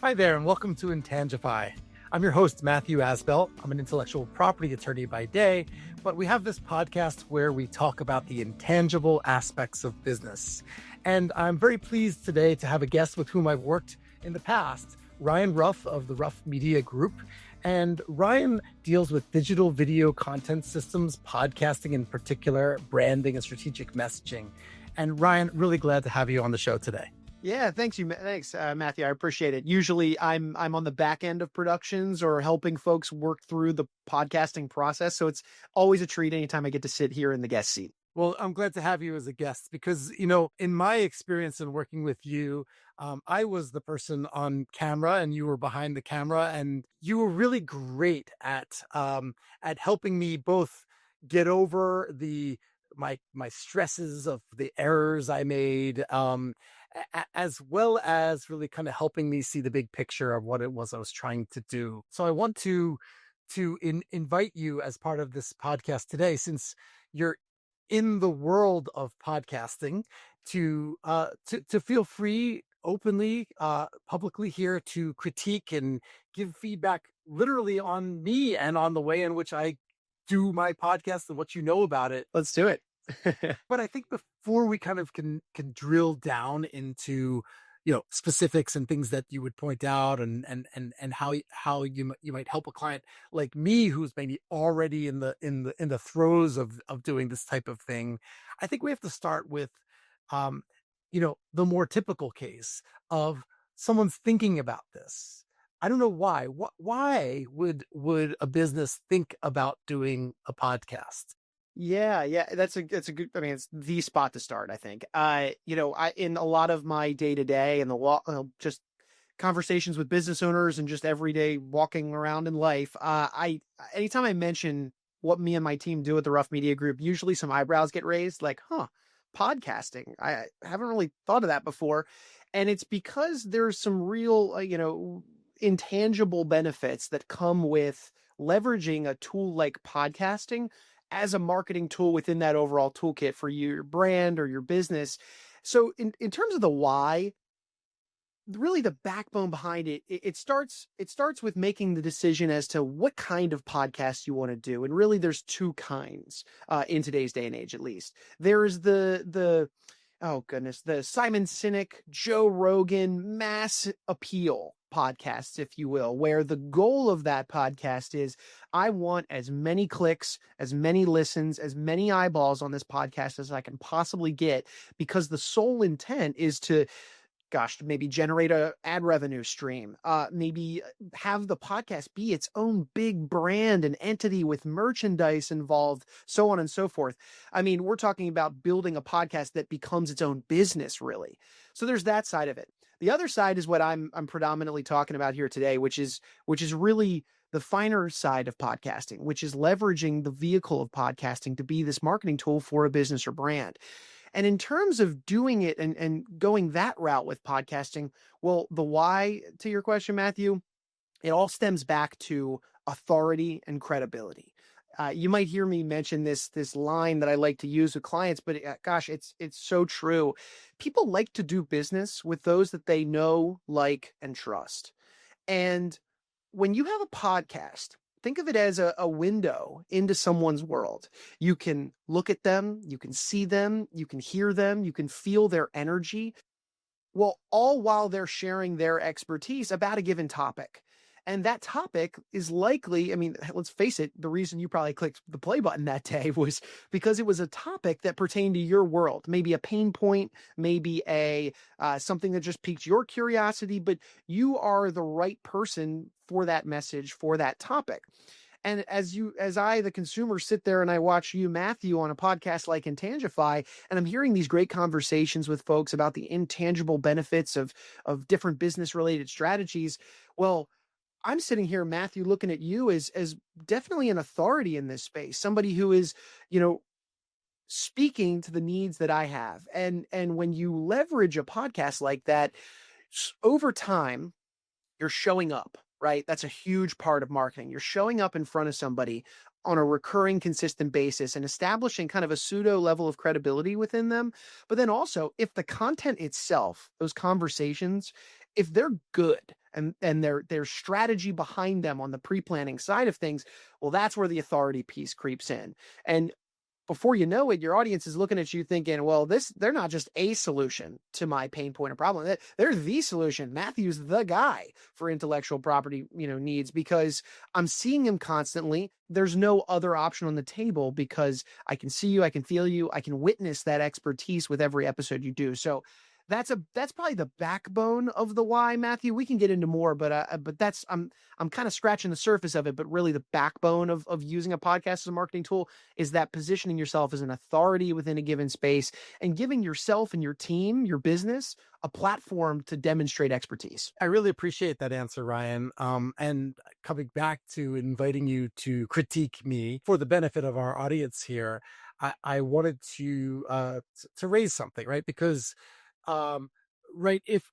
Hi there, and welcome to Intangify. I'm your host, Matthew Asbell. I'm an intellectual property attorney by day, but we have this podcast where we talk about the intangible aspects of business. And I'm very pleased today to have a guest with whom I've worked in the past, Ryan Ruff of the Ruff Media Group. And Ryan deals with digital video content systems, podcasting in particular, branding and strategic messaging. And Ryan, really glad to have you on the show today. Yeah, thanks, Matthew. I appreciate it. Usually I'm on the back end of productions or helping folks work through the podcasting process. So it's always a treat anytime I get to sit here in the guest seat. Well, I'm glad to have you as a guest because, in my experience in working with you, I was the person on camera and you were behind the camera, and you were really great at helping me both get over my stresses of the errors I made, as well as really kind of helping me see the big picture of what it was I was trying to do. So I want to invite you as part of this podcast today, since you're in the world of podcasting, to feel free openly, publicly here to critique and give feedback literally on me and on the way in which I do my podcast and what you know about it. Let's do it. But I think before we kind of can drill down into, specifics and things that you would point out and how you might help a client like me who's maybe already in the throes of doing this type of thing, I think we have to start with, the more typical case of someone's thinking about this. I don't know why. Why would a business think about doing a podcast? Yeah, that's a good. I mean, it's the spot to start, I think. I in a lot of my day to day and just conversations with business owners and just everyday walking around in life, anytime I mention what me and my team do at the Ruff Media Group, usually some eyebrows get raised, like, podcasting. I haven't really thought of that before, and it's because there's some real, intangible benefits that come with leveraging a tool like podcasting as a marketing tool within that overall toolkit for your brand or your business. So in terms of the why, really the backbone behind it, it starts with making the decision as to what kind of podcast you want to do. And really there's two kinds in today's day and age, at least. There's the Simon Sinek, Joe Rogan mass appeal podcasts, if you will, where the goal of that podcast is, I want as many clicks, as many listens, as many eyeballs on this podcast as I can possibly get, because the sole intent is to, maybe generate a ad revenue stream, maybe have the podcast be its own big brand and entity with merchandise involved, so on and so forth. I mean, we're talking about building a podcast that becomes its own business, really. So there's that side of it. The other side is what I'm predominantly talking about here today, which is really the finer side of podcasting, which is leveraging the vehicle of podcasting to be this marketing tool for a business or brand. And in terms of doing it and going that route with podcasting, well, the why to your question, Matthew, it all stems back to authority and credibility. You might hear me mention this line that I like to use with clients, but it's so true. People like to do business with those that they know, like, and trust. And when you have a podcast, think of it as a window into someone's world. You can look at them, you can see them, you can hear them, you can feel their energy. Well, all while they're sharing their expertise about a given topic. And that topic is likely, I mean, let's face it, the reason you probably clicked the play button that day was because it was a topic that pertained to your world, maybe a pain point, maybe something that just piqued your curiosity, but you are the right person for that message, for that topic. And as I, the consumer, sit there and I watch you, Matthew, on a podcast like Intangify, and I'm hearing these great conversations with folks about the intangible benefits of different business related strategies. Well, I'm sitting here, Matthew, looking at you as definitely an authority in this space, somebody who is, speaking to the needs that I have. And when you leverage a podcast like that, over time, you're showing up, right? That's a huge part of marketing. You're showing up in front of somebody on a recurring, consistent basis and establishing kind of a pseudo level of credibility within them. But then also, if the content itself, those conversations, if they're good, and their strategy behind them on the pre-planning side of things, well, that's where the authority piece creeps in. And before you know it, your audience is looking at you thinking, well, they're not just a solution to my pain point or problem. They're the solution. Matthew's the guy for intellectual property, needs, because I'm seeing him constantly. There's no other option on the table because I can see you, I can feel you, I can witness that expertise with every episode you do. So that's probably the backbone of the why, Matthew. We can get into more, but that's I'm kind of scratching the surface of it. But really, the backbone of using a podcast as a marketing tool is that positioning yourself as an authority within a given space and giving yourself and your team, your business, a platform to demonstrate expertise. I really appreciate that answer, Ryan. And coming back to inviting you to critique me for the benefit of our audience here, I wanted to raise something, right? Because um right, if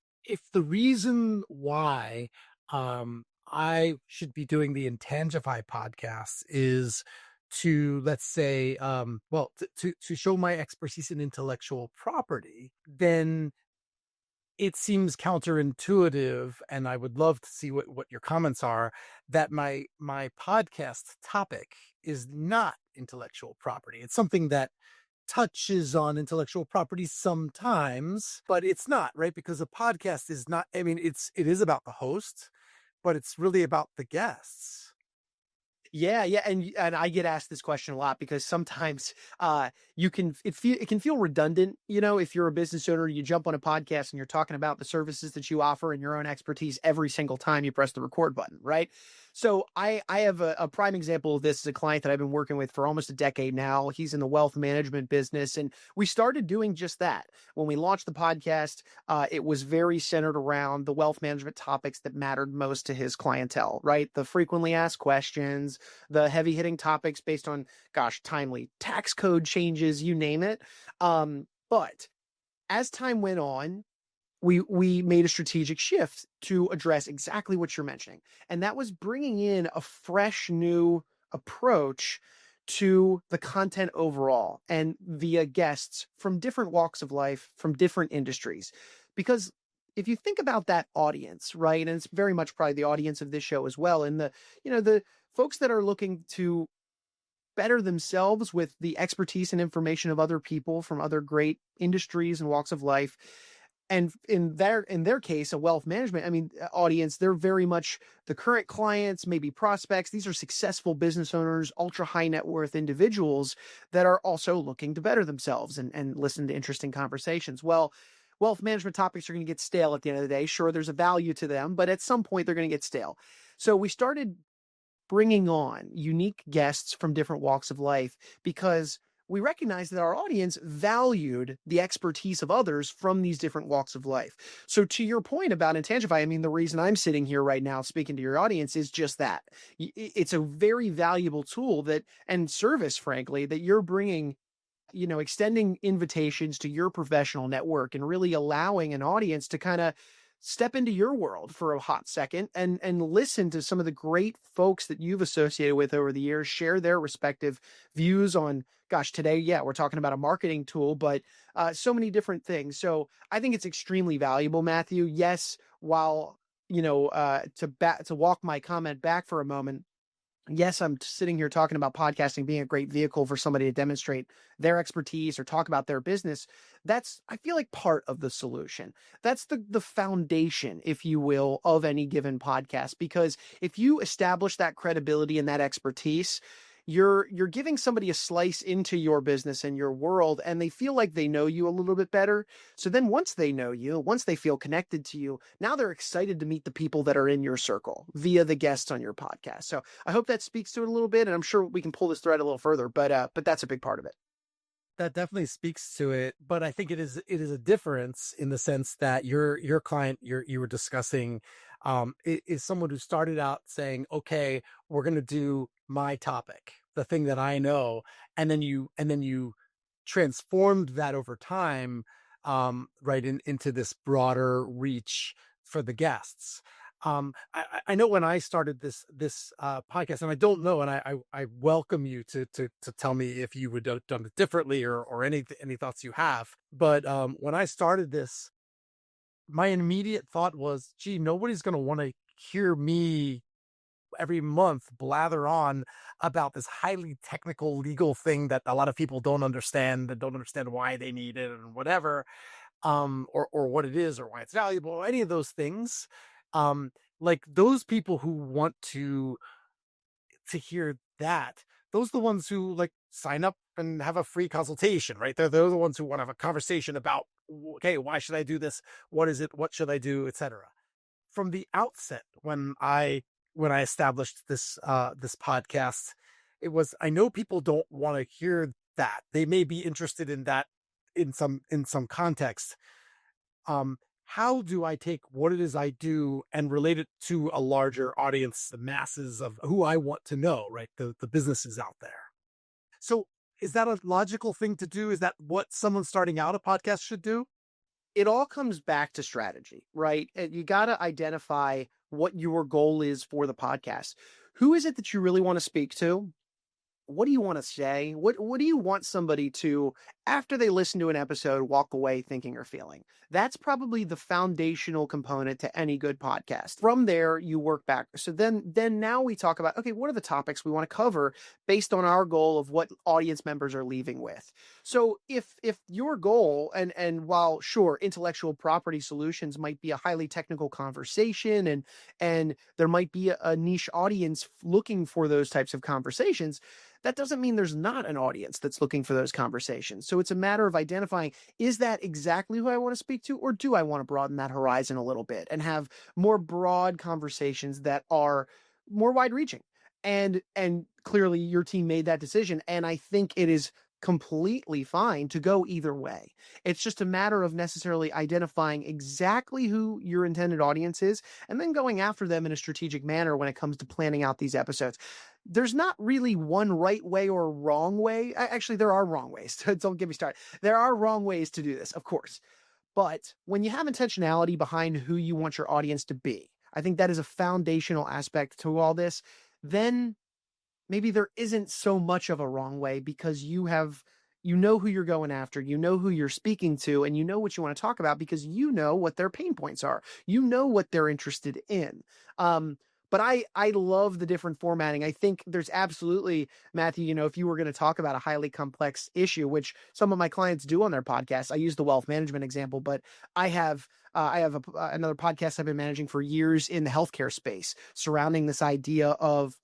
the reason why I should be doing the Intangify podcast is to, let's say, well, to show my expertise in intellectual property, then it seems counterintuitive, and I would love to see what your comments are, that my podcast topic is not intellectual property. It's something that touches on intellectual property sometimes, but it's not, right? Because a podcast is not, I mean, it is about the host, but it's really about the guests. Yeah, yeah, and I get asked this question a lot because sometimes it can feel redundant, if you're a business owner, you jump on a podcast and you're talking about the services that you offer and your own expertise every single time you press the record button, right? So I have a prime example of this as a client that I've been working with for almost a decade now. He's in the wealth management business, and we started doing just that. When we launched the podcast, it was very centered around the wealth management topics that mattered most to his clientele, right? The frequently asked questions, the heavy hitting topics based on, timely tax code changes, you name it. But as time went on, we made a strategic shift to address exactly what you're mentioning. And that was bringing in a fresh new approach to the content overall and via guests from different walks of life, from different industries. Because if you think about that audience, right, and it's very much probably the audience of this show as well, and the folks that are looking to better themselves with the expertise and information of other people from other great industries and walks of life. And in their case, a wealth management, audience, they're very much the current clients, maybe prospects. These are successful business owners, ultra high net worth individuals that are also looking to better themselves and listen to interesting conversations. Well, wealth management topics are going to get stale at the end of the day. Sure, there's a value to them, but at some point they're going to get stale. So we started bringing on unique guests from different walks of life because we recognized that our audience valued the expertise of others from these different walks of life. So to your point about Intangify, the reason I'm sitting here right now speaking to your audience is just that. It's a very valuable tool and service, frankly, that you're bringing, extending invitations to your professional network and really allowing an audience to kind of step into your world for a hot second and listen to some of the great folks that you've associated with over the years, share their respective views on, today, yeah, we're talking about a marketing tool, but so many different things. So I think it's extremely valuable, Matthew. Yes, while, to walk my comment back for a moment, yes, I'm sitting here talking about podcasting being a great vehicle for somebody to demonstrate their expertise or talk about their business. That's, I feel like, part of the solution. That's the foundation, if you will, of any given podcast. Because if you establish that credibility and that expertise, you're giving somebody a slice into your business and your world, and they feel like they know you a little bit better. So then once they know you, once they feel connected to you, now they're excited to meet the people that are in your circle via the guests on your podcast. So I hope that speaks to it a little bit, and I'm sure we can pull this thread a little further, but that's a big part of it. That definitely speaks to it, but I think it is a difference in the sense that your client you were discussing is someone who started out saying, okay, we're going to do my topic, the thing that I know, and then you transformed that over time, right, into this broader reach for the guests. I know when I started this podcast, and I don't know, and I welcome you to tell me if you would have done it differently or any thoughts you have. But when I started this my immediate thought was, gee, nobody's going to want to hear me every month blather on about this highly technical legal thing that a lot of people don't understand, that don't understand why they need it and whatever, or what it is or why it's valuable, or any of those things. Um, like those people who want to hear that, those are the ones who like sign up and have a free consultation, right? They're the ones who want to have a conversation about, okay, why should I do this? What is it? What should I do? Etc. From the outset, when I established this podcast, it was, I know people don't want to hear that. They may be interested in that in some context. How do I take what it is I do and relate it to a larger audience, the masses of who I want to know, right? The businesses out there. So is that a logical thing to do? Is that what someone starting out a podcast should do? It all comes back to strategy, right? And you got to identify what your goal is for the podcast. Who is it that you really want to speak to? What do you want to say? What do you want somebody to, after they listen to an episode, walk away thinking or feeling? That's probably the foundational component to any good podcast. From there, you work back. So then now we talk about, okay, what are the topics we want to cover based on our goal of what audience members are leaving with? So if your goal, and while sure, intellectual property solutions might be a highly technical conversation, and there might be a niche audience looking for those types of conversations, that doesn't mean there's not an audience that's looking for those conversations. So it's a matter of identifying, is that exactly who I want to speak to, or do I want to broaden that horizon a little bit and have more broad conversations that are more wide reaching? And clearly your team made that decision, and I think it is completely fine to go either way. It's just a matter of necessarily identifying exactly who your intended audience is and then going after them in a strategic manner when it comes to planning out these episodes. There's not really one right way or wrong way. Actually, there are wrong ways. Don't get me started. There are wrong ways to do this, of course. But when you have intentionality behind who you want your audience to be, I think that is a foundational aspect to all this. Then maybe there isn't so much of a wrong way, because you know who you're going after, you know who you're speaking to, and you know what you want to talk about because you know what their pain points are. You know what they're interested in. But I love the different formatting. I think there's absolutely, Matthew, if you were going to talk about a highly complex issue, which some of my clients do on their podcasts, I use the wealth management example, but I have another podcast I've been managing for years in the healthcare space surrounding this idea of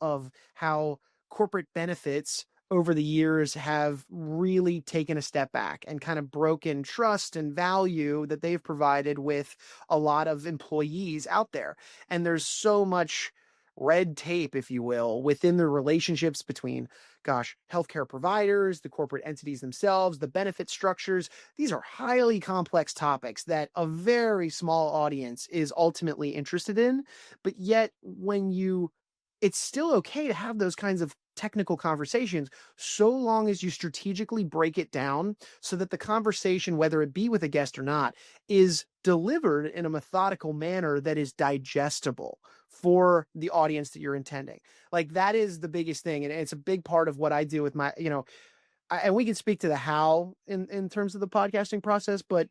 how corporate benefits over the years have really taken a step back and kind of broken trust and value that they've provided with a lot of employees out there. And there's so much red tape, if you will, within the relationships between, healthcare providers, the corporate entities themselves, the benefit structures. These are highly complex topics that a very small audience is ultimately interested in. But yet, it's still okay to have those kinds of technical conversations so long as you strategically break it down so that the conversation, whether it be with a guest or not, is delivered in a methodical manner that is digestible for the audience that you're intending. Like, that is the biggest thing. And it's a big part of what I do with my, and we can speak to the how in terms of the podcasting process, but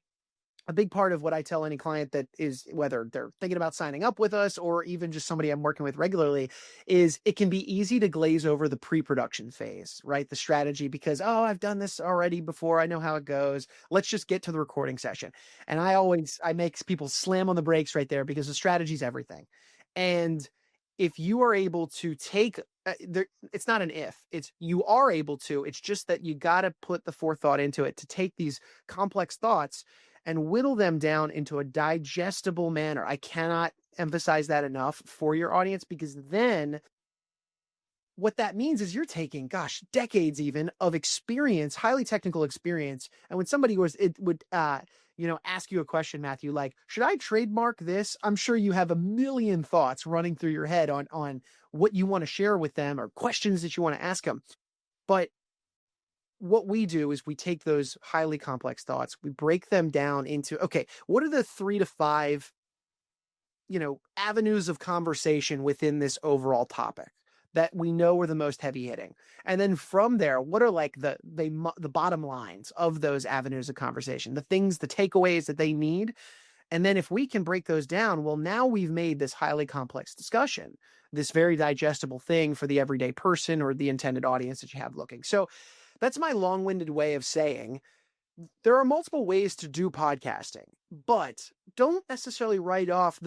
a big part of what I tell any client that is, whether they're thinking about signing up with us or even just somebody I'm working with regularly, is it can be easy to glaze over the pre-production phase, right? The strategy, because, oh, I've done this already before. I know how it goes. Let's just get to the recording session. And I make people slam on the brakes right there, because the strategy is everything. And if you are able to take it's not an if, it's you are able to, it's just that you got to put the forethought into it to take these complex thoughts and whittle them down into a digestible manner. I cannot emphasize that enough for your audience, because then what that means is you're taking, decades even of experience, highly technical experience. And when somebody would ask you a question, Matthew, like, should I trademark this? I'm sure you have a million thoughts running through your head on what you want to share with them or questions that you want to ask them. But what we do is we take those highly complex thoughts, we break them down into, okay, what are the 3 to 5, avenues of conversation within this overall topic that we know are the most heavy hitting? And then from there, what are like the bottom lines of those avenues of conversation, the things, the takeaways that they need? And then if we can break those down, well, now we've made this highly complex discussion, this very digestible thing for the everyday person or the intended audience that you have looking. So that's my long-winded way of saying there are multiple ways to do podcasting, but don't necessarily write off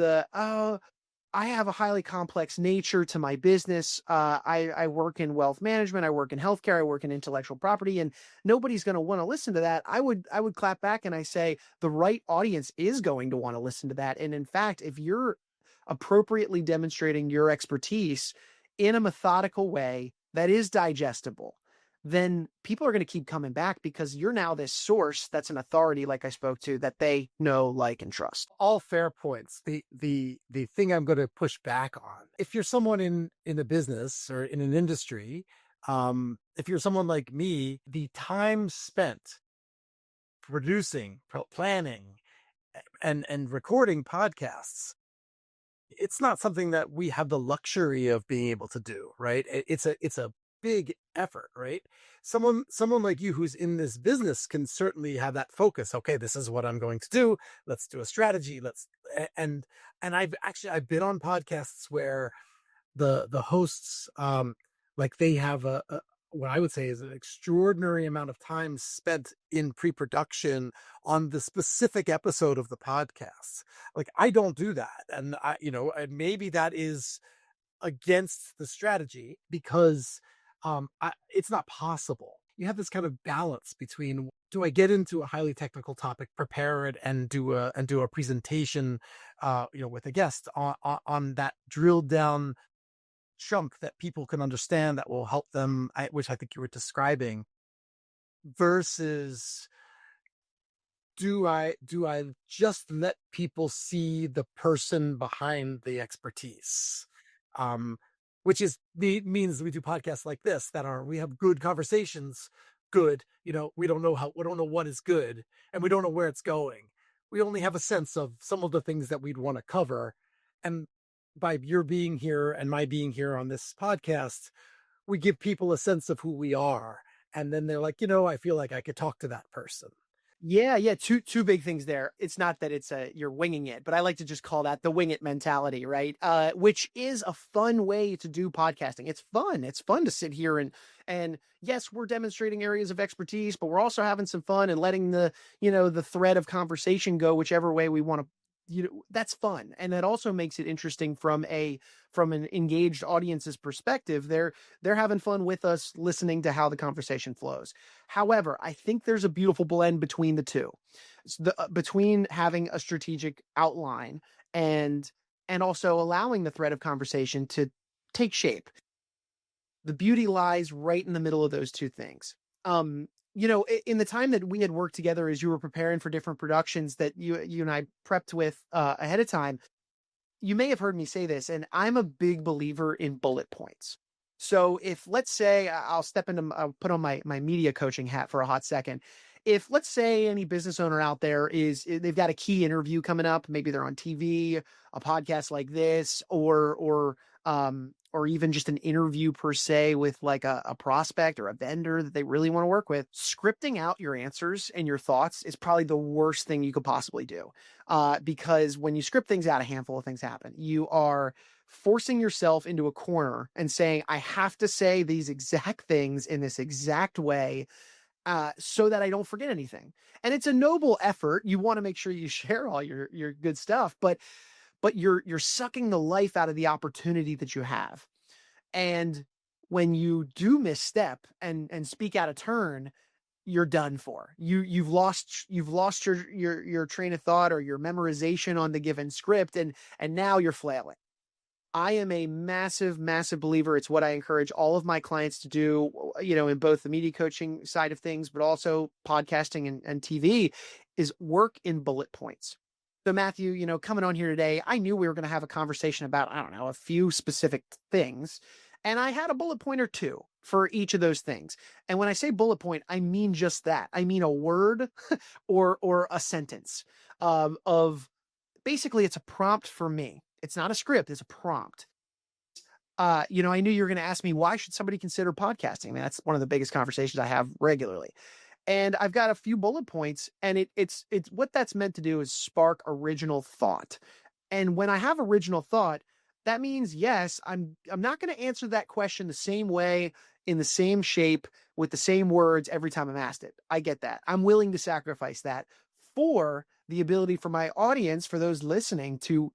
I have a highly complex nature to my business. I work in wealth management. I work in healthcare. I work in intellectual property, and nobody's going to want to listen to that. I would clap back and I say the right audience is going to want to listen to that. And in fact, if you're appropriately demonstrating your expertise in a methodical way that is digestible, then people are going to keep coming back because you're now this source that's an authority, like I spoke to, that they know, like, and trust. All fair points. The thing I'm going to push back on, if you're someone in a business or in an industry, if you're someone like me, the time spent producing, planning, and recording podcasts, it's not something that we have the luxury of being able to do, right? It's a big effort, right? Someone like you who's in this business can certainly have that focus. Okay, this is what I'm going to do. Let's do a strategy. And I've been on podcasts where the hosts, like, they have a what I would say is an extraordinary amount of time spent in pre-production on the specific episode of the podcast. Like, I don't do that. And and maybe that is against the strategy because it's not possible. You have this kind of balance between, do I get into a highly technical topic, prepare it, and do a presentation, with a guest on that drilled down chunk that people can understand that will help them, which I think you were describing, versus do I just let people see the person behind the expertise? Which means we do podcasts like this we have good conversations. Good, we don't know what is good, and we don't know where it's going. We only have a sense of some of the things that we'd want to cover. And by your being here and my being here on this podcast, we give people a sense of who we are. And then they're like, I feel like I could talk to that person. Yeah. Two big things there. It's not that you're winging it, but I like to just call that the wing it mentality, right? Which is a fun way to do podcasting. It's fun. It's fun to sit here and yes, we're demonstrating areas of expertise, but we're also having some fun and letting the thread of conversation go whichever way we want to. That's fun, and that also makes it interesting from an engaged audience's perspective. They're having fun with us, listening to how the conversation flows. However, I think there's a beautiful blend between the two, between having a strategic outline and also allowing the thread of conversation to take shape. The beauty lies right in the middle of those two things. In the time that we had worked together as you were preparing for different productions that you and I prepped with ahead of time, you may have heard me say this, and I'm a big believer in bullet points. So if, let's say, I'll put on my media coaching hat for a hot second. If, let's say, any business owner out there they've got a key interview coming up, maybe they're on TV, a podcast like this, or even just an interview per se with like a prospect or a vendor that they really want to work with, scripting out your answers and your thoughts is probably the worst thing you could possibly do. Because when you script things out, a handful of things happen. You are forcing yourself into a corner and saying, I have to say these exact things in this exact way, so that I don't forget anything. And it's a noble effort. You want to make sure you share all your good stuff, but you're sucking the life out of the opportunity that you have. And when you do misstep and speak out of turn, you're done for. You've lost your train of thought or your memorization on the given script, and now you're flailing. I am a massive, massive believer. It's what I encourage all of my clients to do, in both the media coaching side of things, but also podcasting and TV, is work in bullet points. So Matthew, coming on here today, I knew we were going to have a conversation about, I don't know, a few specific things. And I had a bullet point or two for each of those things. And when I say bullet point, I mean just that. I mean a word or a sentence of basically it's a prompt for me. It's not a script, it's a prompt. I knew you were going to ask me, why should somebody consider podcasting? I mean, that's one of the biggest conversations I have regularly. And I've got a few bullet points, and it's what that's meant to do is spark original thought. And when I have original thought, that means yes, I'm not going to answer that question the same way, in the same shape, with the same words every time I'm asked it. I get that. I'm willing to sacrifice that for the ability for my audience, for those listening, to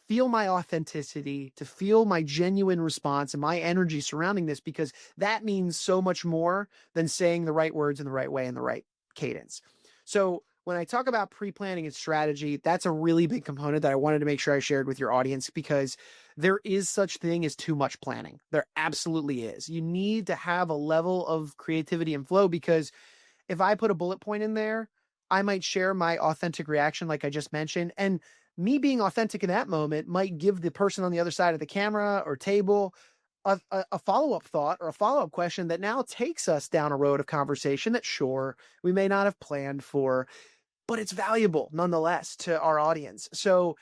feel my authenticity, to feel my genuine response and my energy surrounding this, because that means so much more than saying the right words in the right way in the right cadence. So when I talk about pre-planning and strategy, that's a really big component that I wanted to make sure I shared with your audience, because there is such thing as too much planning. There absolutely is. You need to have a level of creativity and flow, because if I put a bullet point in there, I might share my authentic reaction, like I just mentioned. And me being authentic in that moment might give the person on the other side of the camera or table a follow-up thought or a follow-up question that now takes us down a road of conversation that, sure, we may not have planned for, but it's valuable nonetheless to our audience. So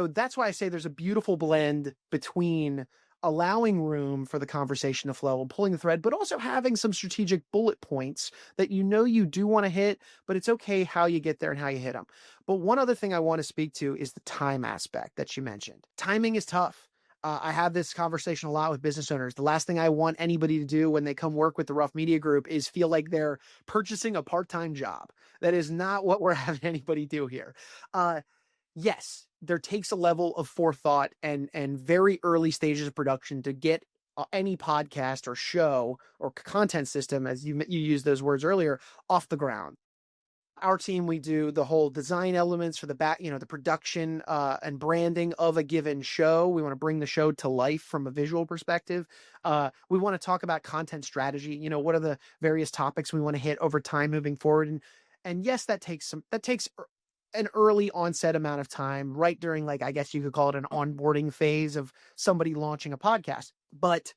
that's why I say there's a beautiful blend between allowing room for the conversation to flow and pulling the thread, but also having some strategic bullet points that you do want to hit, but it's okay how you get there and how you hit them. But one other thing I want to speak to is the time aspect that you mentioned. Timing is tough. I have this conversation a lot with business owners. The last thing I want anybody to do when they come work with the Ruff Media Group is feel like they're purchasing a part-time job. That is not what we're having anybody do here. Yes, there takes a level of forethought and very early stages of production to get any podcast or show or content system, as you used those words earlier, off the ground. Our team, we do the whole design elements for the back, the production and branding of a given show. We want to bring the show to life from a visual perspective. We want to talk about content strategy. What are the various topics we want to hit over time moving forward? And yes, that takes an early onset amount of time, right during, like, I guess you could call it an onboarding phase of somebody launching a podcast. But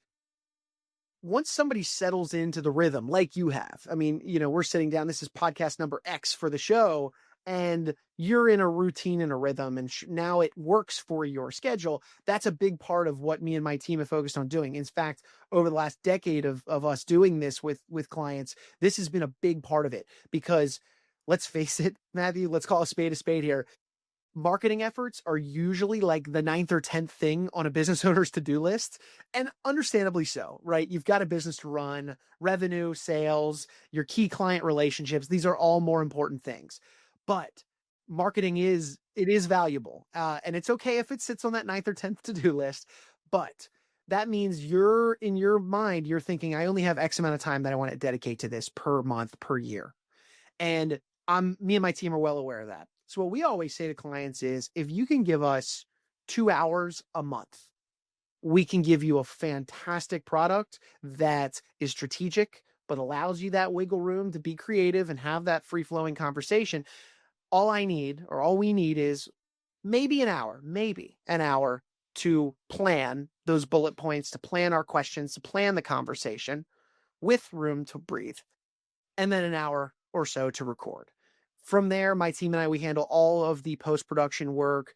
once somebody settles into the rhythm, like you have, I mean, we're sitting down, this is podcast number X for the show, and you're in a routine and a rhythm, and now it works for your schedule. That's a big part of what me and my team have focused on doing. In fact, over the last decade of us doing this with clients, this has been a big part of it, because let's face it, Matthew, let's call a spade here. Marketing efforts are usually like the ninth or 10th thing on a business owner's to-do list, and understandably so, right? You've got a business to run, revenue, sales, your key client relationships. These are all more important things, but marketing is valuable. And it's okay if it sits on that ninth or 10th to-do list, but that means in your mind, you're thinking, I only have X amount of time that I want to dedicate to this per month, per year. And me and my team are well aware of that. So what we always say to clients is, if you can give us 2 hours a month, we can give you a fantastic product that is strategic, but allows you that wiggle room to be creative and have that free-flowing conversation. All we need is maybe an hour to plan those bullet points, to plan our questions, to plan the conversation with room to breathe, and then an hour or so to record. From there, my team and I, we handle all of the post-production work.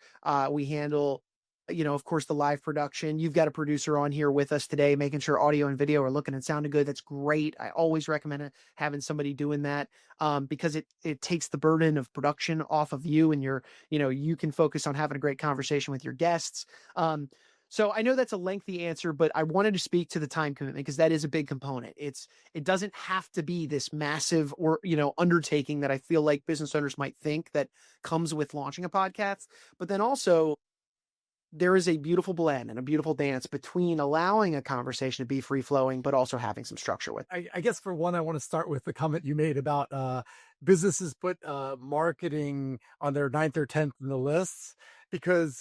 We handle, of course, the live production. You've got a producer on here with us today, making sure audio and video are looking and sounding good. That's great. I always recommend having somebody doing that, because it takes the burden of production off of you, and you can focus on having a great conversation with your guests. So I know that's a lengthy answer, but I wanted to speak to the time commitment, because that is a big component. It doesn't have to be this massive undertaking that I feel like business owners might think that comes with launching a podcast. But then also, there is a beautiful blend and a beautiful dance between allowing a conversation to be free flowing, but also having some structure with it. I guess for one, I want to start with the comment you made about businesses put marketing on their ninth or 10th in the lists, because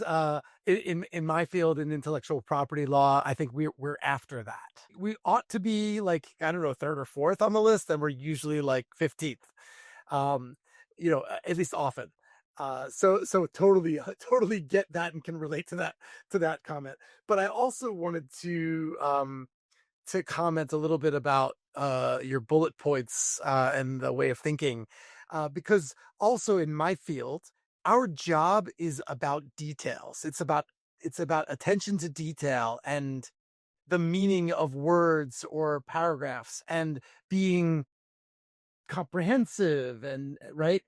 in my field, in intellectual property law, I think we're after that. We ought to be like, I don't know, third or fourth on the list, and we're usually like 15th, at least often. So totally get that and can relate to that comment. But I also wanted to comment a little bit about your bullet points and the way of thinking, because also in my field, our job is about details. It's about attention to detail and the meaning of words or paragraphs, and being comprehensive and right.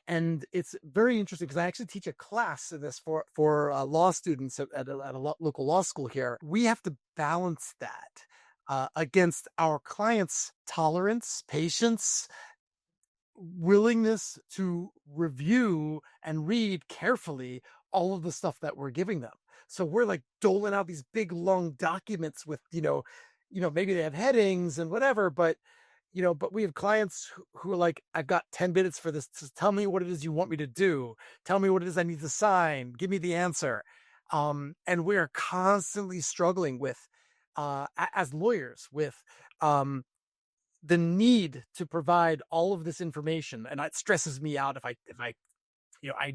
And it's very interesting because I actually teach a class of this for law students at a local law school here. We have to balance that against our clients' tolerance, patience, willingness to review and read carefully all of the stuff that we're giving them. So we're like doling out these big long documents with, maybe they have headings and whatever, but we have clients who are like, I've got 10 minutes for this. So tell me what it is you want me to do. Tell me what it is I need to sign. Give me the answer. And we're constantly struggling with, as lawyers, with the need to provide all of this information. And it stresses me out if I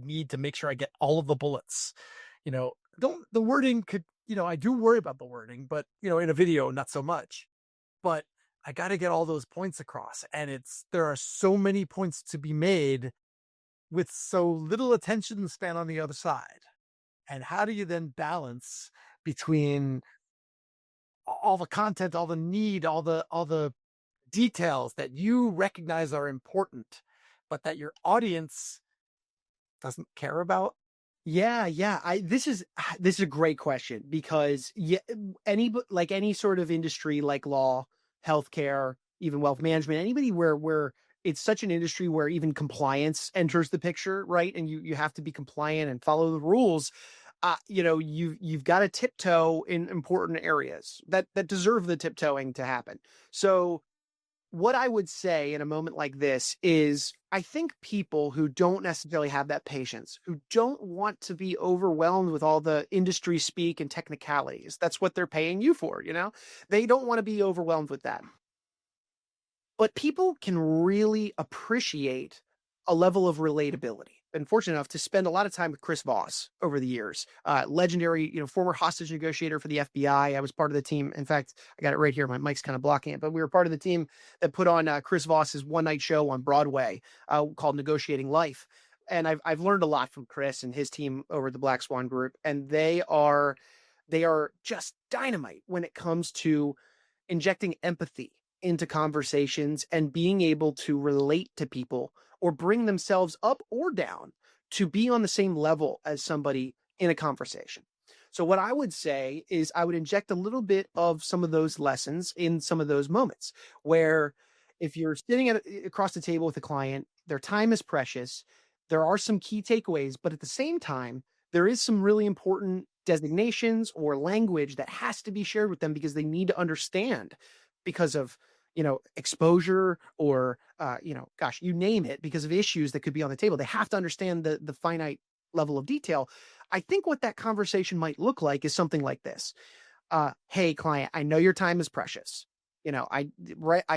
need to make sure I get all of the bullets. Don't the wording could, I do worry about the wording, but in a video, not so much. But I got to get all those points across. And there are so many points to be made with so little attention span on the other side. And how do you then balance between all the content, all the need, all the details that you recognize are important, but that your audience doesn't care about? Yeah, yeah. This is a great question because any sort of industry like law, healthcare, even wealth management, anybody where it's such an industry where even compliance enters the picture, right? And you have to be compliant and follow the rules. You've got to tiptoe in important areas that deserve the tiptoeing to happen. So what I would say in a moment like this is I think people who don't necessarily have that patience, who don't want to be overwhelmed with all the industry speak and technicalities, that's what they're paying you for, They don't want to be overwhelmed with that. But people can really appreciate a level of relatability. Been fortunate enough to spend a lot of time with Chris Voss over the years, legendary, former hostage negotiator for the FBI. I was part of the team. In fact, I got it right here. My mic's kind of blocking it, but we were part of the team that put on Chris Voss's one night show on Broadway called Negotiating Life. And I've learned a lot from Chris and his team over at the Black Swan Group, and they are just dynamite when it comes to injecting empathy into conversations and being able to relate to people or bring themselves up or down to be on the same level as somebody in a conversation. So what I would say is I would inject a little bit of some of those lessons in some of those moments where if you're sitting across the table with a client, their time is precious. There are some key takeaways, but at the same time, there is some really important designations or language that has to be shared with them because they need to understand because of exposure or gosh, you name it, because of issues that could be on the table. They have to understand the finite level of detail. I think what that conversation might look like is something like this. Hey client, I know your time is precious. I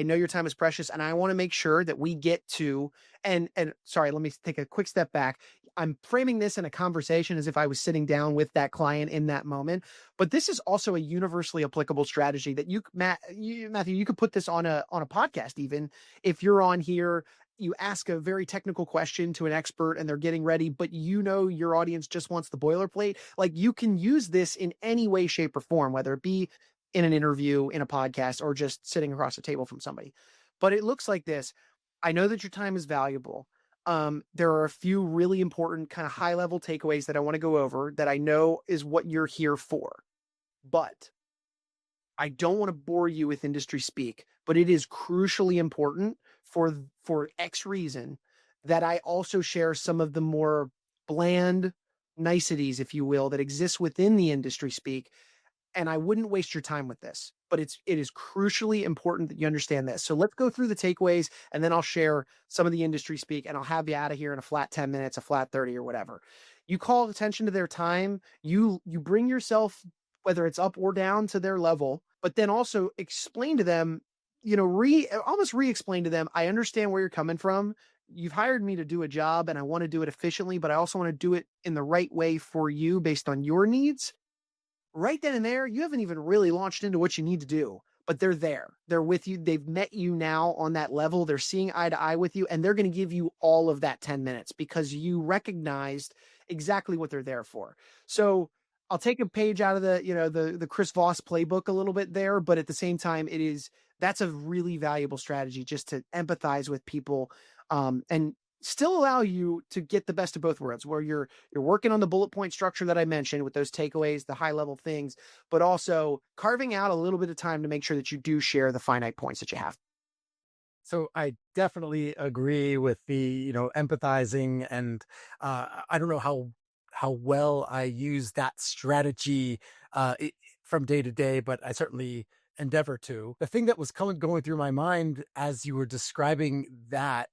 know your time is precious and I want to make sure that we get to, and sorry, let me take a quick step back. I'm framing this in a conversation as if I was sitting down with that client in that moment, but this is also a universally applicable strategy that Matthew, you could put this on a podcast. Even if you're on here, you ask a very technical question to an expert and they're getting ready, but your audience just wants the boilerplate. Like you can use this in any way, shape or form, whether it be in an interview, in a podcast, or just sitting across the table from somebody. But it looks like this. I know that your time is valuable. There are a few really important kind of high level takeaways that I want to go over that I know is what you're here for. But I don't want to bore you with industry speak, but it is crucially important for X reason that I also share some of the more bland niceties, if you will, that exist within the industry speak. And I wouldn't waste your time with this, but it is crucially important that you understand this. So let's go through the takeaways and then I'll share some of the industry speak and I'll have you out of here in a flat 10 minutes, a flat 30 or whatever. You call attention to their time. You bring yourself, whether it's up or down to their level, but then also explain to them, almost re-explain to them, I understand where you're coming from. You've hired me to do a job and I want to do it efficiently, but I also want to do it in the right way for you based on your needs. Right then and there, you haven't even really launched into what you need to do, but they're there. They're with you. They've met you now on that level. They're seeing eye to eye with you, and they're going to give you all of that 10 minutes because you recognized exactly what they're there for. So I'll take a page out of the, the Chris Voss playbook a little bit there, but at the same time, that's a really valuable strategy just to empathize with people, and still allow you to get the best of both worlds, where you're working on the bullet point structure that I mentioned with those takeaways, the high level things, but also carving out a little bit of time to make sure that you do share the finite points that you have. So I definitely agree with the, empathizing, and I don't know how well I use that strategy from day to day, but I certainly endeavor to. The thing that was going through my mind as you were describing that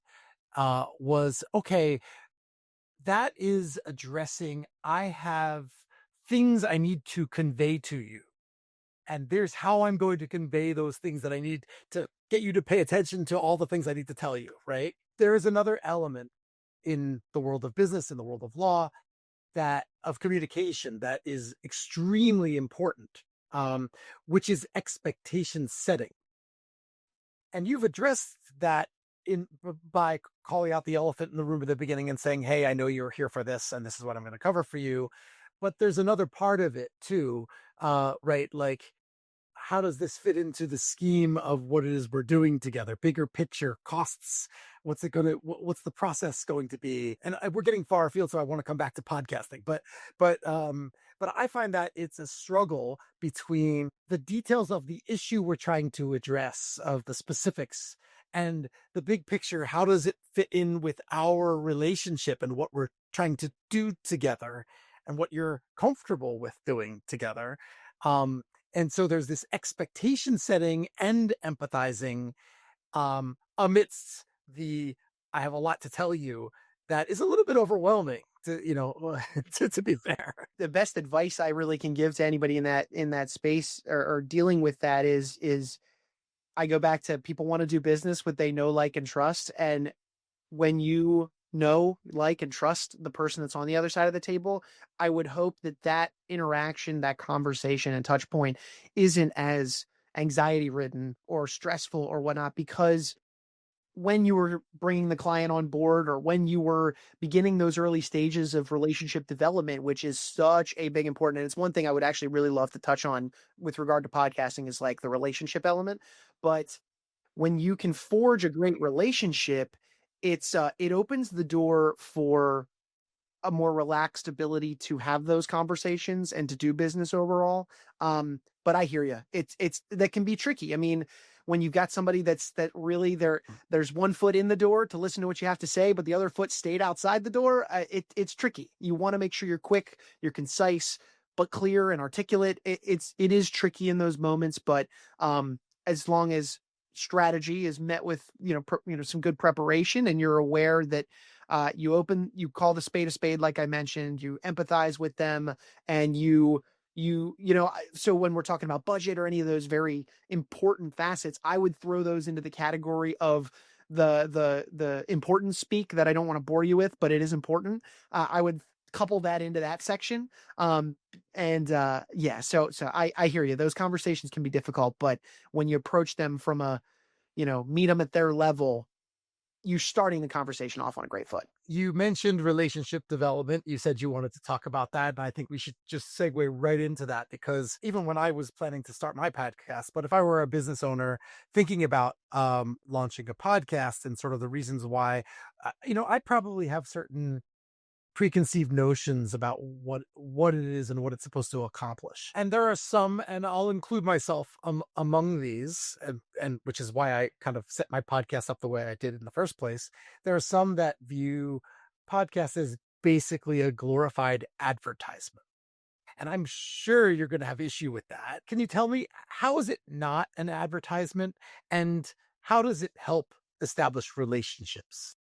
was, okay, that is addressing, I have things I need to convey to you. And there's how I'm going to convey those things that I need to get you to pay attention to all the things I need to tell you, right? There is another element in the world of business, in the world of law, that of communication that is extremely important, which is expectation setting. And you've addressed that by calling out the elephant in the room at the beginning and saying, "Hey, I know you're here for this, and this is what I'm going to cover for you." But there's another part of it too, right? Like, how does this fit into the scheme of what it is we're doing together? Bigger picture, costs. What's the process going to be? And we're getting far afield, so I want to come back to podcasting. But I find that it's a struggle between the details of the issue we're trying to address, of the specifics, and the big picture. How does it fit in with our relationship and what we're trying to do together, and what you're comfortable with doing together? Um, and so there's this expectation setting and empathizing, amidst the I have a lot to tell you, that is a little bit overwhelming to, to be fair. The best advice I really can give to anybody in that space, or dealing with that, is I go back to, people want to do business with they know, like, and trust. And when you know, like, and trust the person that's on the other side of the table, I would hope that that interaction, that conversation and touch point isn't as anxiety ridden or stressful or whatnot, because when you were bringing the client on board, or when you were beginning those early stages of relationship development, which is such a big important, and it's one thing I would actually really love to touch on with regard to podcasting, is like the relationship element. But when you can forge a great relationship, it opens the door for a more relaxed ability to have those conversations and to do business overall. But I hear you. It's that can be tricky. I mean, when you've got somebody that really there's one foot in the door to listen to what you have to say, but the other foot stayed outside the door. It's tricky. You want to make sure you're quick, you're concise, but clear and articulate. It is tricky in those moments, but as long as strategy is met with some good preparation, and you're aware that you call the spade a spade, like I mentioned, you empathize with them, and so when we're talking about budget or any of those very important facets, I would throw those into the category of the important speak that I don't want to bore you with, but it is important. I would couple that into that section. And yeah, so I hear you. Those conversations can be difficult, but when you approach them from meet them at their level, you're starting the conversation off on a great foot. You mentioned relationship development. You said you wanted to talk about that. And I think we should just segue right into that, because even when I was planning to start my podcast, but if I were a business owner thinking about launching a podcast, and sort of the reasons why, I probably have certain preconceived notions about what it is and what it's supposed to accomplish. And there are some, and I'll include myself among these, and which is why I kind of set my podcast up the way I did in the first place. There are some that view podcasts as basically a glorified advertisement. And I'm sure you're going to have issue with that. Can you tell me, how is it not an advertisement, and how does it help establish relationships?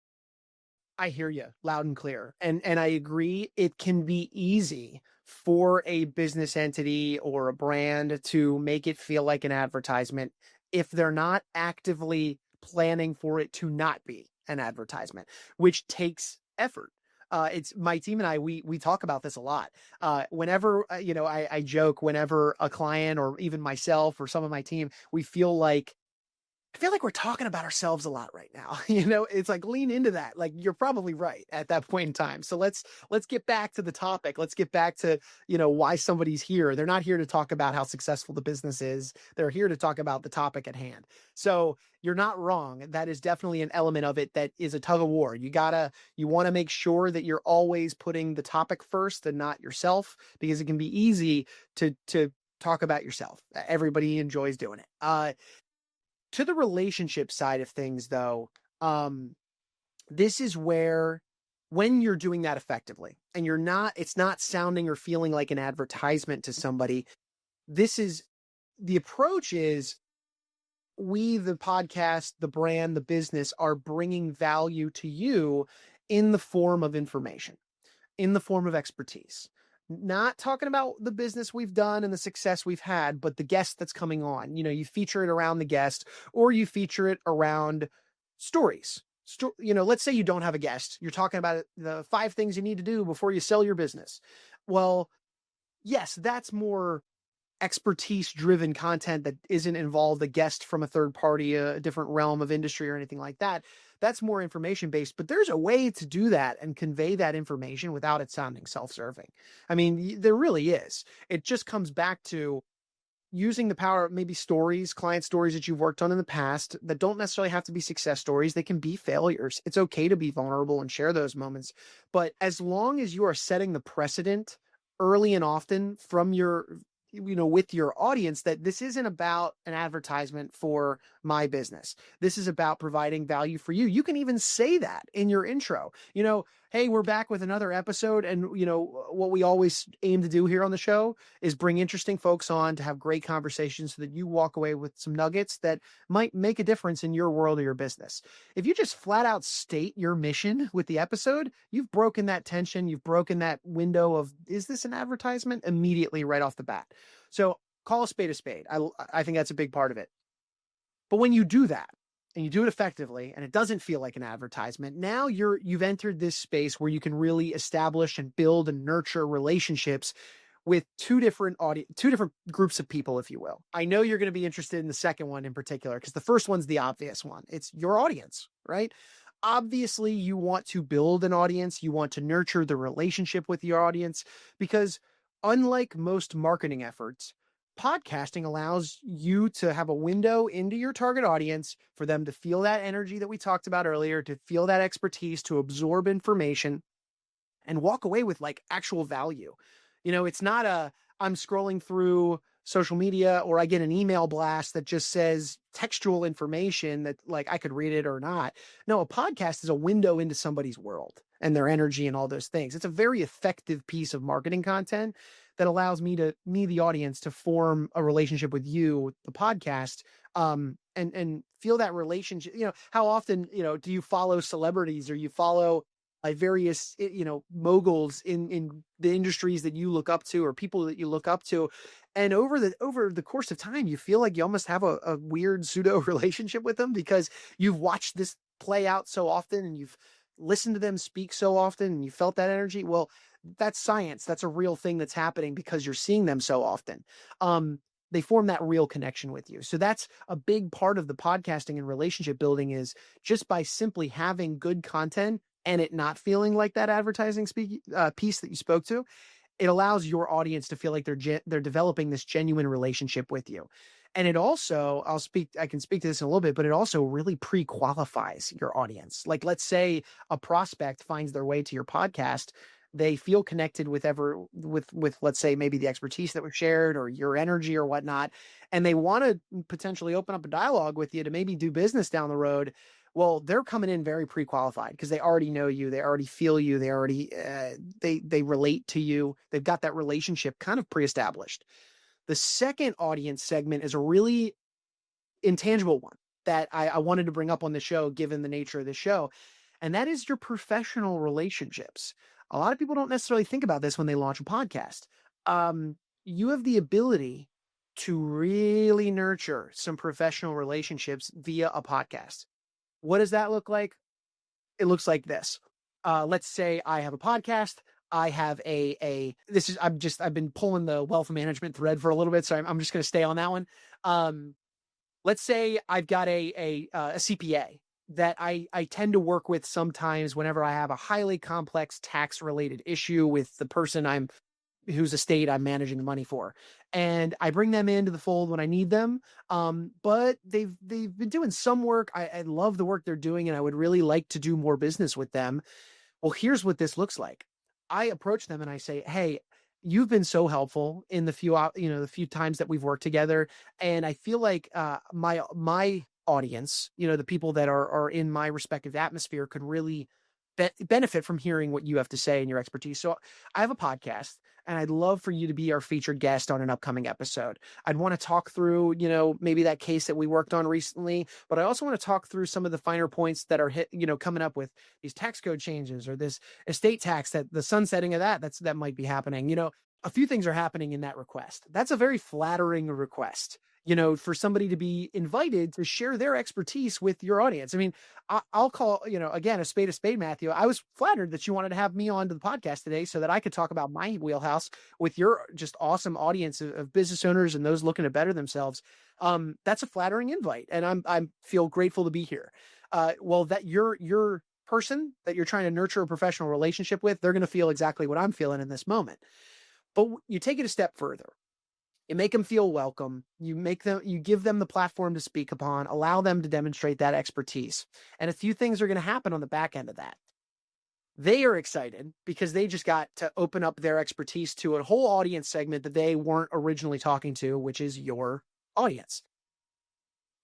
I hear you loud and clear. And I agree. It can be easy for a business entity or a brand to make it feel like an advertisement if they're not actively planning for it to not be an advertisement, which takes effort. It's my team and I, we talk about this a lot. Whenever, I joke, whenever a client, or even myself or some of my team, we feel like I feel like we're talking about ourselves a lot right now. You know, it's like lean into that. Like you're probably right at that point in time. So let's get back to the topic. Let's get back to, why somebody's here. They're not here to talk about how successful the business is. They're here to talk about the topic at hand. So you're not wrong. That is definitely an element of it that is a tug of war. You want to make sure that you're always putting the topic first and not yourself, because it can be easy to talk about yourself. Everybody enjoys doing it. To the relationship side of things, though, this is where, when you're doing that effectively and it's not sounding or feeling like an advertisement to somebody, the approach is, we, the podcast, the brand, the business, are bringing value to you in the form of information, in the form of expertise. Not talking about the business we've done and the success we've had, but the guest that's coming on. You feature it around the guest, or you feature it around stories. Let's say you don't have a guest. You're talking about the 5 things you need to do before you sell your business. Well, yes, that's more expertise driven content that isn't involved a guest from a third party, a different realm of industry or anything like that. That's more information based, but there's a way to do that and convey that information without it sounding self-serving. I mean, there really is. It just comes back to using the power of maybe stories, client stories that you've worked on in the past that don't necessarily have to be success stories. They can be failures. It's okay to be vulnerable and share those moments. But as long as you are setting the precedent early and often from with your audience, that this isn't about an advertisement for my business. This is about providing value for you. You can even say that in your intro. Hey, we're back with another episode. And, what we always aim to do here on the show is bring interesting folks on to have great conversations so that you walk away with some nuggets that might make a difference in your world or your business. If you just flat out state your mission with the episode, you've broken that tension. You've broken that window of, is this an advertisement, immediately right off the bat. So call a spade a spade. I think that's a big part of it. But when you do that, and you do it effectively, and it doesn't feel like an advertisement, now you've entered this space where you can really establish and build and nurture relationships with two different groups of people, if you will. I know you're going to be interested in the second one in particular, because the first one's the obvious one. It's your audience, right? Obviously, you want to build an audience. You want to nurture the relationship with your audience, because unlike most marketing efforts, podcasting allows you to have a window into your target audience, for them to feel that energy that we talked about earlier, to feel that expertise, to absorb information and walk away with like actual value. It's not I'm scrolling through social media, or I get an email blast that just says textual information that like I could read it or not. No, a podcast is a window into somebody's world and their energy and all those things. It's a very effective piece of marketing content that allows me, the audience, to form a relationship with you, the podcast, and feel that relationship. How often, do you follow celebrities, or you follow various, moguls in the industries that you look up to, or people that you look up to. And over the course of time, you feel like you almost have a weird pseudo relationship with them, because you've watched this play out so often, and you've listened to them speak so often, and you felt that energy. Well, that's science. That's a real thing that's happening because you're seeing them so often. They form that real connection with you. So that's a big part of the podcasting and relationship building, is just by simply having good content and it not feeling like that advertising piece that you spoke to, it allows your audience to feel like they're developing this genuine relationship with you. And it also, I can speak to this in a little bit, but it also really pre-qualifies your audience. Like, let's say a prospect finds their way to your podcast, they feel connected with let's say maybe the expertise that we've shared, or your energy or whatnot, and they want to potentially open up a dialogue with you to maybe do business down the road. Well, they're coming in very pre-qualified, because they already know you, they already feel you, they already they relate to you. They've got that relationship kind of pre-established. The second audience segment is a really intangible one that I wanted to bring up on the show, given the nature of the show, and that is your professional relationships. A lot of people don't necessarily think about this when they launch a podcast. You have the ability to really nurture some professional relationships via a podcast. What does that look like? It looks like this. Let's say I have a podcast. I have I've been pulling the wealth management thread for a little bit, so I'm just going to stay on that one. let's say I've got a CPA that I tend to work with sometimes whenever I have a highly complex tax related issue with the person whose estate I'm managing the money for. And I bring them into the fold when I need them. But they've been doing some work. I love the work they're doing, and I would really like to do more business with them. Well, here's what this looks like. I approach them and I say, "Hey, you've been so helpful in the few times that we've worked together, and I feel like my audience, the people that are in my respective atmosphere, could really benefit from hearing what you have to say and your expertise. So I have a podcast, and I'd love for you to be our featured guest on an upcoming episode. I'd want to talk through, maybe that case that we worked on recently, but I also want to talk through some of the finer points that are coming up with these tax code changes or this estate tax, that the sunsetting of that might be happening. A few things are happening in that request. That's a very flattering request, for somebody to be invited to share their expertise with your audience. I mean, I'll call, again, a spade, Matthew. I was flattered that you wanted to have me on to the podcast today so that I could talk about my wheelhouse with your just awesome audience of business owners and those looking to better themselves. That's a flattering invite, and I feel grateful to be here. Well, that your person that you're trying to nurture a professional relationship with, they're going to feel exactly what I'm feeling in this moment. But you take it a step further. You make them feel welcome. You give them the platform to speak upon, allow them to demonstrate that expertise. And a few things are going to happen on the back end of that. They are excited because they just got to open up their expertise to a whole audience segment that they weren't originally talking to, which is your audience.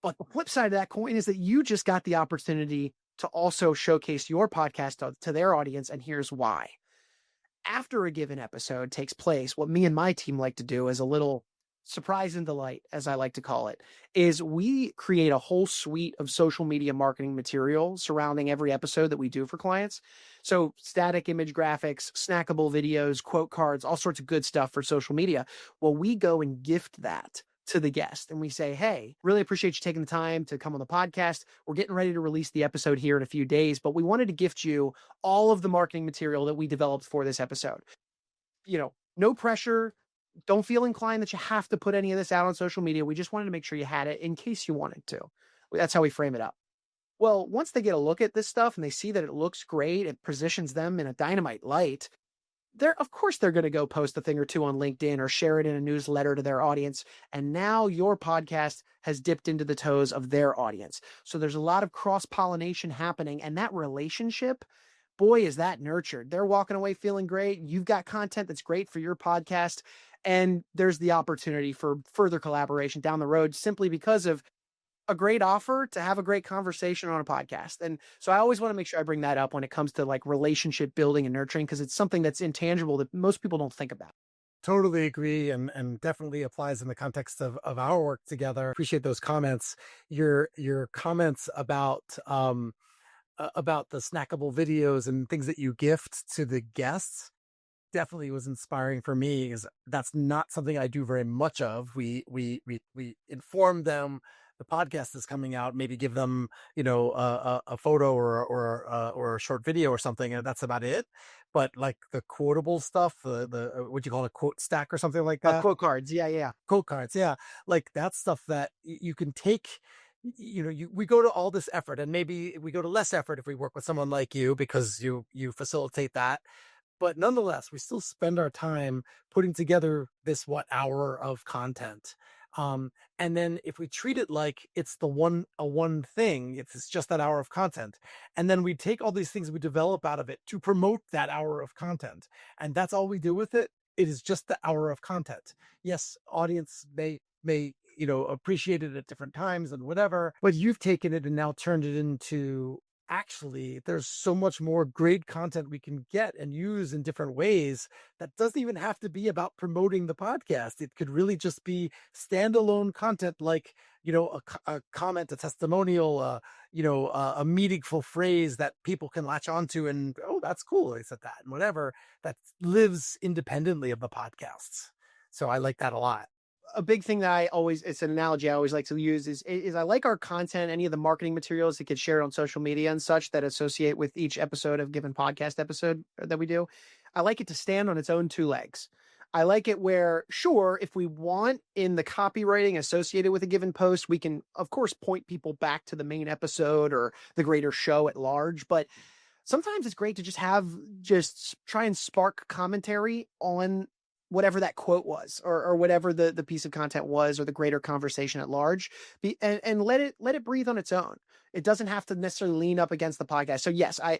But the flip side of that coin is that you just got the opportunity to also showcase your podcast to their audience. And here's why. After a given episode takes place, what me and my team like to do is a little surprise and delight, as I like to call it, is we create a whole suite of social media marketing material surrounding every episode that we do for clients. So static image graphics, snackable videos, quote cards, all sorts of good stuff for social media. Well, we go and gift that to the guest and we say, "Hey, really appreciate you taking the time to come on the podcast. We're getting ready to release the episode here in a few days, but we wanted to gift you all of the marketing material that we developed for this episode. No pressure. Don't feel inclined that you have to put any of this out on social media. We just wanted to make sure you had it in case you wanted to." That's how we frame it up. Well, once they get a look at this stuff and they see that it looks great, it positions them in a dynamite light, of course they're going to go post a thing or two on LinkedIn or share it in a newsletter to their audience. And now your podcast has dipped into the toes of their audience. So there's a lot of cross-pollination happening, and that relationship, boy, is that nurtured. They're walking away feeling great. You've got content that's great for your podcast. And there's the opportunity for further collaboration down the road simply because of a great offer to have a great conversation on a podcast. And so I always want to make sure I bring that up when it comes to like relationship building and nurturing, because it's something that's intangible that most people don't think about. Totally agree, and definitely applies in the context of our work together. Appreciate those comments. Your comments about the snackable videos and things that you gift to the guests definitely was inspiring for me, because that's not something I do very much of. We inform them the podcast is coming out, maybe give them, a photo or a short video or something, and that's about it. But like the quotable stuff, the what you call a quote stack or something like that, Quote cards. Yeah. Yeah. quote cards, yeah, like that stuff that you can take. We go to all this effort, and maybe we go to less effort if we work with someone like you, because you facilitate that. But nonetheless, we still spend our time putting together this hour of content. And then if we treat it like it's a one thing, it's just that hour of content. And then we take all these things we develop out of it to promote that hour of content. And that's all we do with it. It is just the hour of content. Yes, audience may appreciate it at different times and whatever, but you've taken it and now turned it into, actually, there's so much more great content we can get and use in different ways that doesn't even have to be about promoting the podcast. It could really just be standalone content, like, a comment, a testimonial, a meaningful phrase that people can latch onto and, oh, that's cool, I said that, and whatever, that lives independently of the podcasts. So I like that a lot. A big thing that it's an analogy I always like to use is I like our content, any of the marketing materials that get shared on social media and such that associate with each episode of given podcast episode that we do. I like it to stand on its own two legs. I like it where, sure, if we want in the copywriting associated with a given post, we can, of course, point people back to the main episode or the greater show at large. But sometimes it's great to just try and spark commentary on whatever that quote was, or whatever the piece of content was, or the greater conversation at large, and let it breathe on its own. It doesn't have to necessarily lean up against the podcast. So yes, I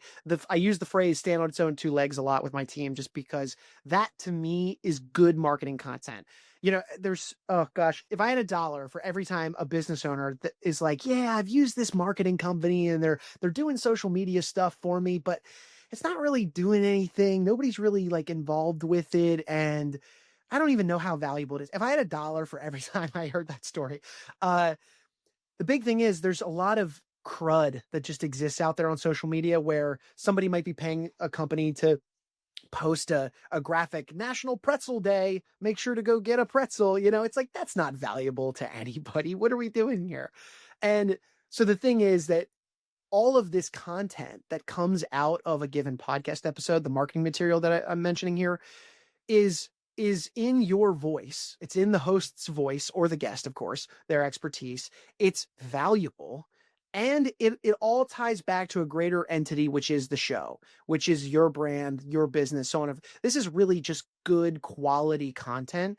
use the phrase stand on its own two legs a lot with my team, just because that to me is good marketing content. There's, oh gosh, if I had $1 for every time a business owner that is like, yeah, I've used this marketing company and they're doing social media stuff for me, but it's not really doing anything. Nobody's really like involved with it. And I don't even know how valuable it is. If I had $1 for every time I heard that story, the big thing is there's a lot of crud that just exists out there on social media where somebody might be paying a company to post a graphic National Pretzel Day. Make sure to go get a pretzel. It's like, that's not valuable to anybody. What are we doing here? And so the thing is that all of this content that comes out of a given podcast episode, the marketing material that I'm mentioning here, is in your voice. It's in the host's voice, or the guest, of course, their expertise. It's valuable. And it all ties back to a greater entity, which is the show, which is your brand, your business, so on. This is really just good quality content.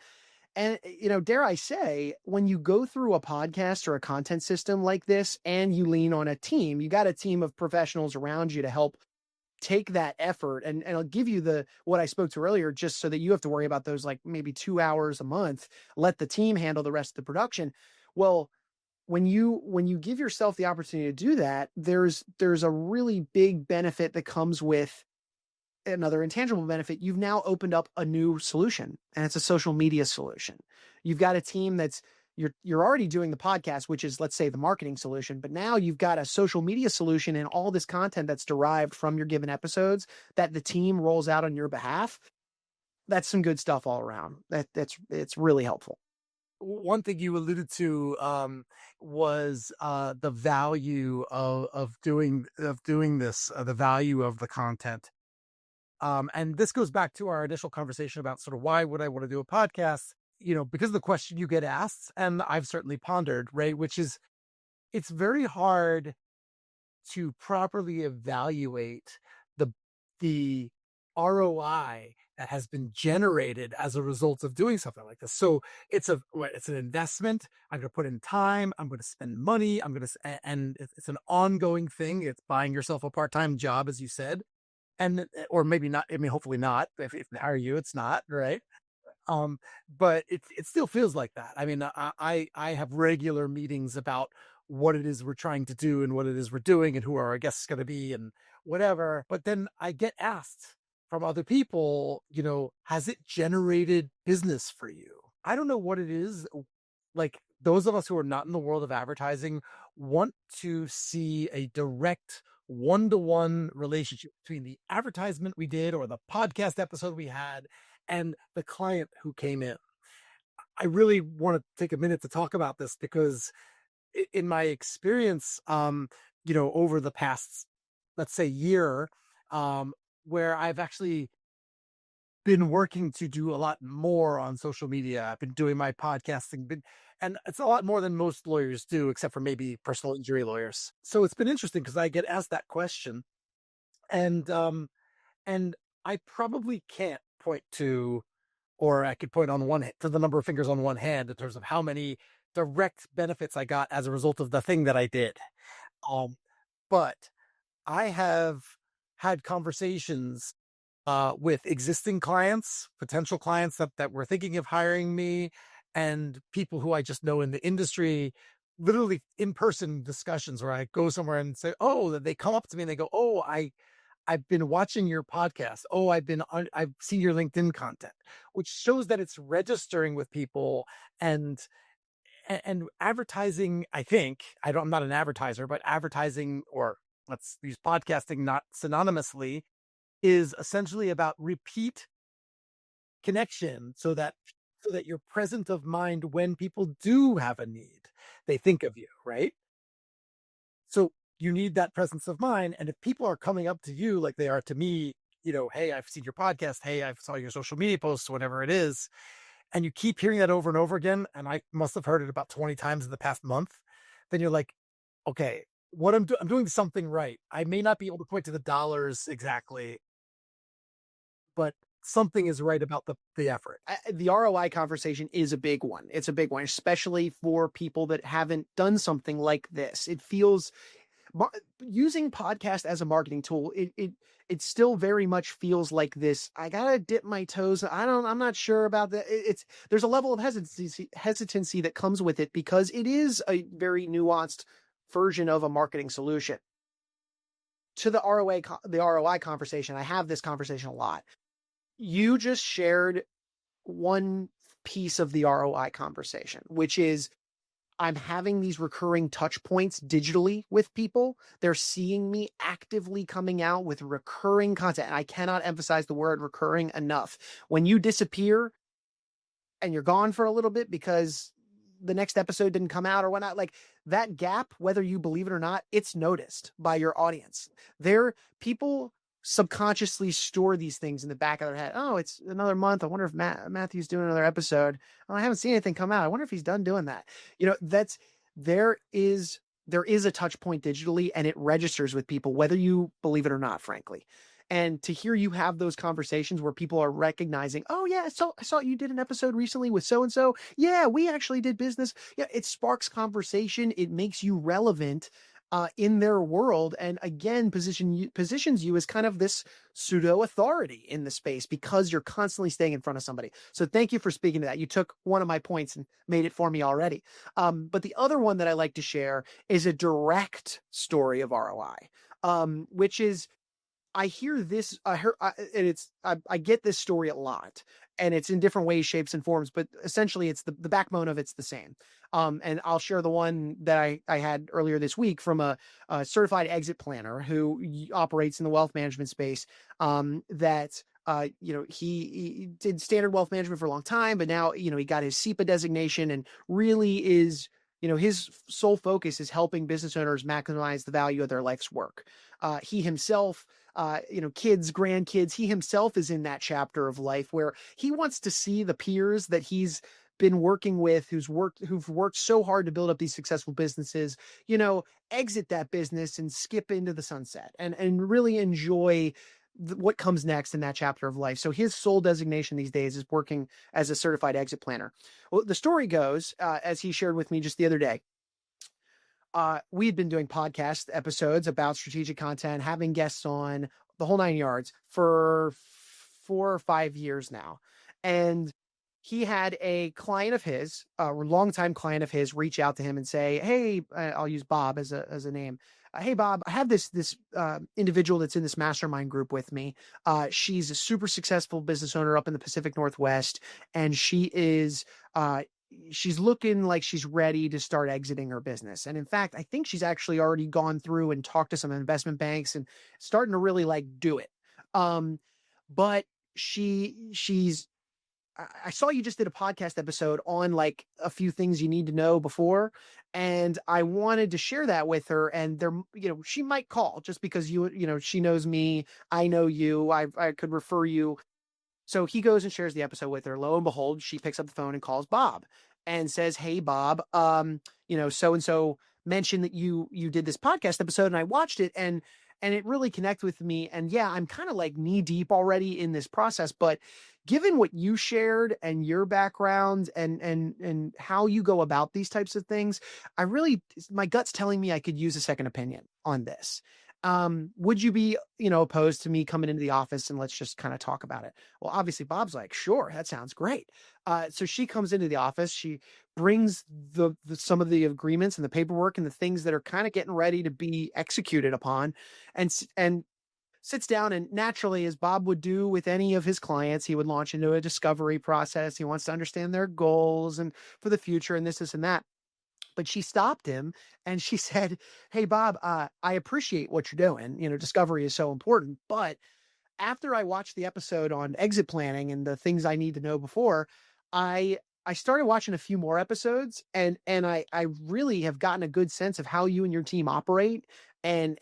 And, dare I say, when you go through a podcast or a content system like this and you lean on a team, you got a team of professionals around you to help take that effort, and I'll give you what I spoke to earlier, just so that you have to worry about those like maybe 2 hours a month. Let the team handle the rest of the production. Well, when you give yourself the opportunity to do that, there's a really big benefit that comes with another intangible benefit. You've now opened up a new solution, and it's a social media solution. You've got a team that's you're already doing the podcast, which is, let's say, the marketing solution, but now you've got a social media solution and all this content that's derived from your given episodes that the team rolls out on your behalf. That's some good stuff all around. It's really helpful. One thing you alluded to was the value of doing this, the value of the content. And this goes back to our initial conversation about sort of why would I want to do a podcast? Because of the question you get asked, and I've certainly pondered, right? Which is, it's very hard to properly evaluate the the ROI that has been generated as a result of doing something like this. So it's an investment. I'm going to put in time. I'm going to spend money. And it's an ongoing thing. It's buying yourself a part-time job, as you said, and or maybe not. I mean, hopefully not. If they hire you, it's not, right. But it still feels like that. I mean, I have regular meetings about what it is we're trying to do and what it is we're doing and who our guests going to be and whatever. But then I get asked from other people, has it generated business for you? I don't know what it is. Like, those of us who are not in the world of advertising want to see a direct one-to-one relationship between the advertisement we did or the podcast episode we had and the client who came in. I really want to take a minute to talk about this because in my experience, over the past, let's say, year, where I've actually been working to do a lot more on social media. I've been doing my podcasting, and it's a lot more than most lawyers do, except for maybe personal injury lawyers. So it's been interesting because I get asked that question, and and I probably can't point to, or I could point on to the number of fingers on one hand in terms of how many direct benefits I got as a result of the thing that I did. Um, but I have had conversations with existing clients, potential clients that were thinking of hiring me, and people who I just know in the industry, literally in-person discussions where I go somewhere and say, oh, they come up to me and they go, oh, I've been watching your podcast. Oh, I've seen your LinkedIn content, which shows that it's registering with people. And advertising, I think, I'm not an advertiser, but advertising, or let's use podcasting not synonymously, is essentially about repeat connection so that you're present of mind when people do have a need. They think of you, right? So you need that presence of mind. And if people are coming up to you like they are to me hey, I've seen your podcast. Hey, I've saw your social media posts, whatever it is. And you keep hearing that over and over again. And I must have heard it about 20 times in the past month. Then you're like, okay, I'm doing something right. I may not be able to point to the dollars exactly, but something is right about the effort. The ROI conversation is a big one. It's a big one, especially for people that haven't done something like this. It feels using podcast as a marketing tool. It still very much feels like this. I gotta dip my toes. I'm not sure about that. It's there's a level of hesitancy that comes with it because it is a very nuanced version of a marketing solution. To the ROI conversation, I have this conversation a lot. You just shared one piece of the ROI conversation, which is I'm having these recurring touch points digitally with people. They're seeing me actively coming out with recurring content. And I cannot emphasize the word recurring enough. When you disappear and you're gone for a little bit because the next episode didn't come out or whatnot, like that gap, whether you believe it or not, it's noticed by your audience. People subconsciously store these things in the back of their head. Oh, it's another month. I wonder if Matthew's doing another episode. Oh, I haven't seen anything come out. I wonder if he's done doing that. There is a touch point digitally and it registers with people, whether you believe it or not, frankly. And to hear you have those conversations where people are recognizing, oh yeah, I saw you did an episode recently with so and so. Yeah, we actually did business. Yeah, it sparks conversation. It makes you relevant in their world, and again, positions you as kind of this pseudo authority in the space because you're constantly staying in front of somebody. So thank you for speaking to that. You took one of my points and made it for me already. But the other one that I like to share is a direct story of ROI, which is I hear this, I get this story a lot, and it's in different ways, shapes, and forms, but essentially it's the backbone of it's the same. And I'll share the one that I had earlier this week from a certified exit planner who operates in the wealth management space. He did standard wealth management for a long time, but now, he got his SEPA designation and really is, his sole focus is helping business owners maximize the value of their life's work. He himself, kids, grandkids, he himself is in that chapter of life where he wants to see the peers that he's been working with, who've worked so hard to build up these successful businesses, exit that business and skip into the sunset and really enjoy what comes next in that chapter of life. So his sole designation these days is working as a certified exit planner. Well, the story goes, as he shared with me just the other day, we had been doing podcast episodes about strategic content, having guests on the whole 9 yards for 4 or 5 years now. And he had a client of his, a longtime client of his, reach out to him and say, hey, I'll use Bob as a name. Hey, Bob, I have this individual that's in this mastermind group with me. She's a super successful business owner up in the Pacific Northwest, and she's looking like she's ready to start exiting her business. And in fact, I think she's actually already gone through and talked to some investment banks and starting to really do it. But I saw you just did a podcast episode on a few things you need to know before, and I wanted to share that with her. And she might call just because she knows me, I know you, I could refer you. So he goes and shares the episode with her. Lo and behold, she picks up the phone and calls Bob and says, hey, Bob, so-and-so mentioned that you did this podcast episode and I watched it and it really connected with me. And yeah, I'm kind of knee deep already in this process, but given what you shared and your background and how you go about these types of things, my gut's telling me I could use a second opinion on this. Would you be, opposed to me coming into the office and let's just kind of talk about it? Well, obviously Bob's like, sure, that sounds great. So she comes into the office, she brings some of the agreements and the paperwork and the things that are kind of getting ready to be executed upon and sits down, and naturally, as Bob would do with any of his clients, he would launch into a discovery process. He wants to understand their goals and for the future and this and that. But she stopped him and she said, hey, Bob, I appreciate what you're doing. Discovery is so important. But after I watched the episode on exit planning and the things I need to know before, I started watching a few more episodes and I really have gotten a good sense of how you and your team operate. And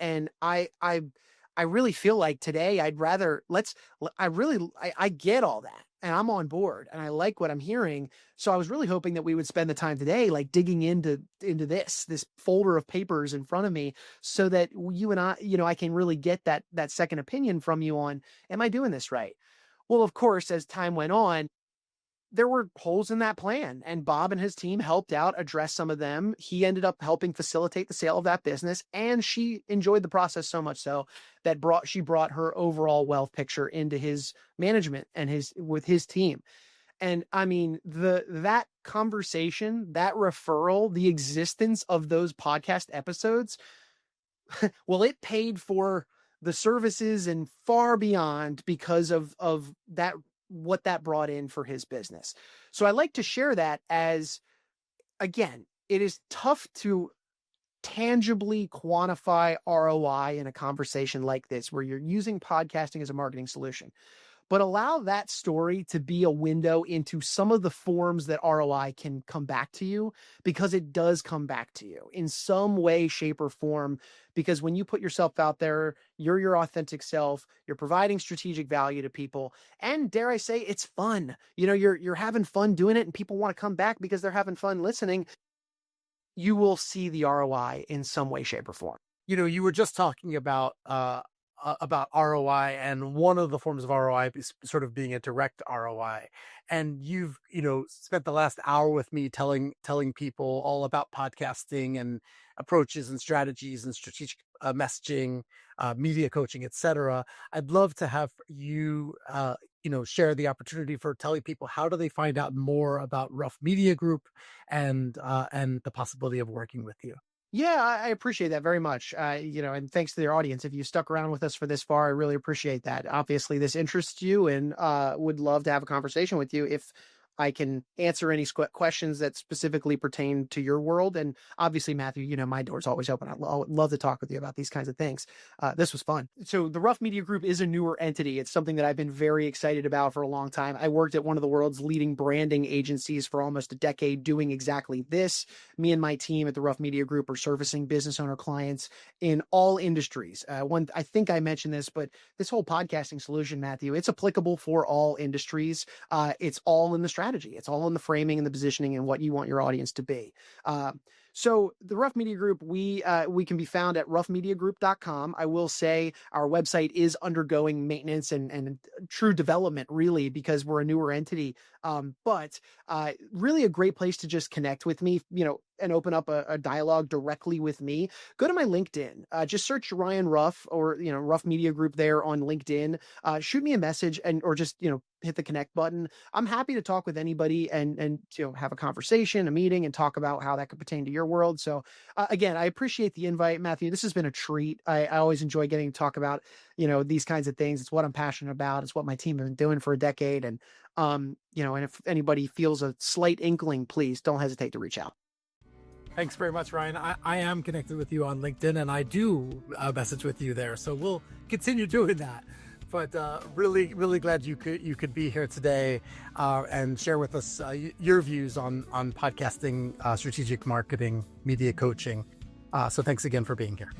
I really feel like today I'd rather I get all that and I'm on board and I like what I'm hearing. So I was really hoping that we would spend the time today, like digging into this folder of papers in front of me so that you and I, I can really get that second opinion from you on, am I doing this right? Well, of course, as time went on, there were holes in that plan, and Bob and his team helped out address some of them. He ended up helping facilitate the sale of that business, and she enjoyed the process so much so that she brought her overall wealth picture into his management and with his team. And I mean, that conversation, that referral, the existence of those podcast episodes, well, it paid for the services and far beyond because of that, what that brought in for his business. So I like to share that as, again, it is tough to tangibly quantify ROI in a conversation like this, where you're using podcasting as a marketing solution. But allow that story to be a window into some of the forms that ROI can come back to you, because it does come back to you in some way, shape, or form. Because when you put yourself out there, you're your authentic self, you're providing strategic value to people. And dare I say, it's fun. You're having fun doing it and people want to come back because they're having fun listening. You will see the ROI in some way, shape, or form. You were just talking about ROI, and one of the forms of ROI is sort of being a direct ROI. And you've, spent the last hour with me telling people all about podcasting and approaches and strategies and strategic messaging, media coaching, etc. I'd love to have you, share the opportunity for telling people, how do they find out more about Ruff Media Group and the possibility of working with you? Yeah, I appreciate that very much. And thanks to your audience. If you stuck around with us for this far, I really appreciate that. Obviously, this interests you, and would love to have a conversation with you if I can answer any questions that specifically pertain to your world. And obviously, Matthew, my door's always open. I'd love to talk with you about these kinds of things. This was fun. So the Ruff Media Group is a newer entity. It's something that I've been very excited about for a long time. I worked at one of the world's leading branding agencies for almost a decade doing exactly this. Me and my team at the Ruff Media Group are servicing business owner clients in all industries. I think I mentioned this, but this whole podcasting solution, Matthew, it's applicable for all industries. It's all in the strategy. It's all in the framing and the positioning and what you want your audience to be. So the Ruff Media Group, we can be found at ruffmediagroup.com. I will say our website is undergoing maintenance and true development, really, because we're a newer entity. But really a great place to just connect with me, and open up a dialogue directly with me. Go to my LinkedIn, just search Ryan Ruff or, Ruff Media Group there on LinkedIn. Shoot me a message or just, hit the connect button. I'm happy to talk with anybody and have a conversation, a meeting, and talk about how that could pertain to your world. So again, I appreciate the invite, Matthew. This has been a treat. I always enjoy getting to talk about, these kinds of things. It's what I'm passionate about. It's what my team has been doing for a decade. And, and if anybody feels a slight inkling, please don't hesitate to reach out. Thanks very much, Ryan. I am connected with you on LinkedIn, and I do message with you there. So we'll continue doing that. But really, really glad you could be here today and share with us your views on podcasting, strategic marketing, media coaching. So thanks again for being here.